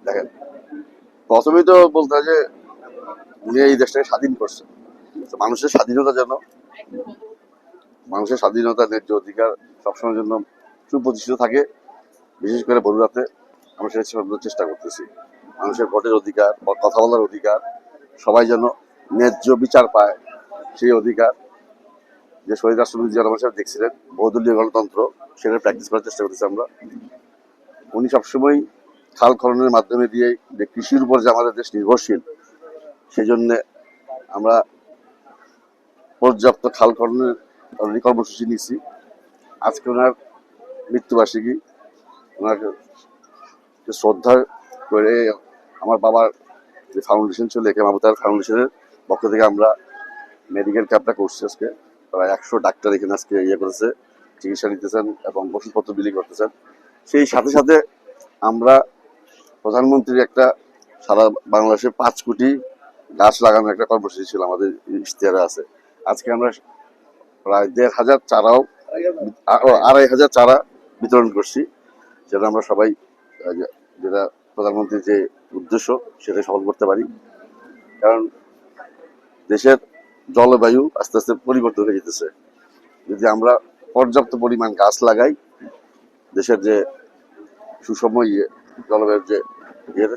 দেখেন, প্রথমেই তো বলতে হয় যে উনি এই দেশটাকে স্বাধীন করছেন। তো মানুষের স্বাধীনতা যেন, মানুষের স্বাধীনতা, ন্যায্য অধিকার সবসময়ের জন্য সুপ্রতিষ্ঠিত থাকে। বিশেষ করে বগুড়াতে আমরা সেটা সর্বোচ্চ চেষ্টা করতেছি। মানুষের ভোটের অধিকার, কথা বলার অধিকার, সবাই যেন ন্যায্য বিচার পায়, সেই অধিকার যে শহীদ রাষ্ট্রপতি জিয়া রহমান সাহেব দেখছিলেন, বহুদলীয় গণতন্ত্র, সেটা প্র্যাকটিস করার চেষ্টা করতেছি আমরা। উনি সবসময় খাল খননের মাধ্যমে দিয়ে যে কৃষির উপর যে আমাদের দেশ নির্ভরশীল, সেই জন্য আমরা পর্যাপ্ত খাল খননের কর্মসূচি নিয়েছি। আজকে ওনার মৃত্যুবার্ষিকী, ওনাকে শ্রদ্ধা করে আমার বাবার যে ফাউন্ডেশন ছিল, একে মাবুতার ফাউন্ডেশনের পক্ষ থেকে আমরা মেডিকেল ক্যাম্পটা করছি। আজকে প্রায় 100 ডাক্তার এখানে আজকে করেছে, চিকিৎসা নিতেছেন এবং ওষুধপত্র বিলি করতেছেন। সেই সাথে সাথে আমরা প্রধানমন্ত্রীর একটা সারা বাংলাদেশে 5 কোটি গাছ লাগানোর একটা কর্মসূচি ছিল, আমাদের ইশতেহারে আছে। আজকে আমরা প্রায় 1,500 চারাও, 2,500 চারা বিতরণ করছি, যেটা আমরা সবাই যেটা প্রধানমন্ত্রীর যে উদ্দেশ্য সেটা সফল করতে পারি। কারণ দেশের জলবায়ু আস্তে আস্তে পরিবর্তন হয়ে যেতেছে। যদি আমরা পর্যাপ্ত পরিমাণ গাছ লাগাই, দেশের যে সুষম জলবায়ুর যে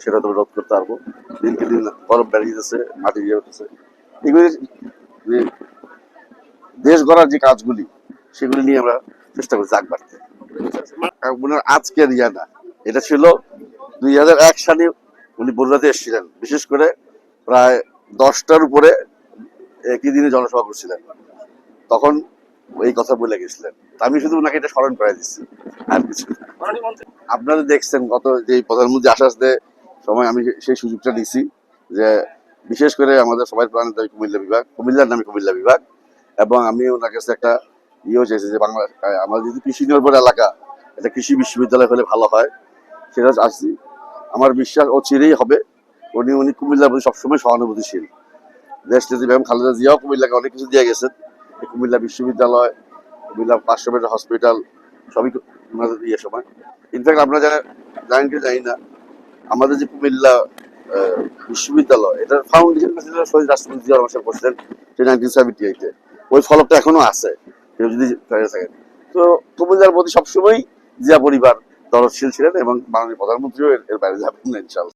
সেটা তো রোধ করতে পারবো। দিনকে দিন গরম বেড়ে যেতেছে, মাটি হতেছে, এগুলি দেশ গড়ার যে কাজগুলি, সেগুলি নিয়ে আমরা চেষ্টা করছি আগ বাড়তে। আজকের না, এটা ছিল 2001 সালে উনি বগুড়াতে এসেছিলেন। বিশেষ করে প্রায় 10টার উপরে একই দিনে জনসভা করছিলেন, তখন এই কথা বলে গেছিলেন। আমি শুধু ওনাকে এটা স্মরণ করে দিচ্ছি, আর কিছু। আপনারা দেখছেন গত যে প্রধানমন্ত্রী আশ্বাস দেয় সময়, আমি সেই সুযোগটা নিছি যে বিশেষ করে আমাদের সবাই প্রাণের দাবি কুমিল্লা বিভাগ, কুমিল্লার নামে কুমিল্লা বিভাগ, এবং আমি ওনার কাছে একটা চেয়েছি যে বাংলা আমাদের যদি কৃষি নির্ভর এলাকা, একটা কৃষি বিশ্ববিদ্যালয় হলে ভালো হয়, সেটা আসছি। আমার বিশ্বাস ও চিরেই হবে। উনি কুমিল্লার প্রতি সবসময় সহানুভূতিশীল। দেশ নেত্রী বেগম খালেদা জিয়াও কুমিল্লাকে অনেক কিছু দিয়ে গেছেন। কুমিল্লা বিশ্ববিদ্যালয়, কুমিল্লা 500 বেডের হসপিটাল, সবই সময়। ইনফ্যাক্ট আপনারা জানেন কি জানি না, আমাদের যে কুমিল্লা বিশ্ববিদ্যালয়, এটার ফাউন্ডেশন শহীদ রাষ্ট্রপতি জিয়া রহমান সাহেব করছিলেন 1978-এ। ওই ফলকটা এখনো আছে, কেউ যদি থাকেন। তো কুমিল্লার প্রতি সবসময় জিয়া পরিবার দরদশীল ছিলেন, এবং মাননীয় প্রধানমন্ত্রীও এর বাইরে যাবেন না ইনশাল্লাহ।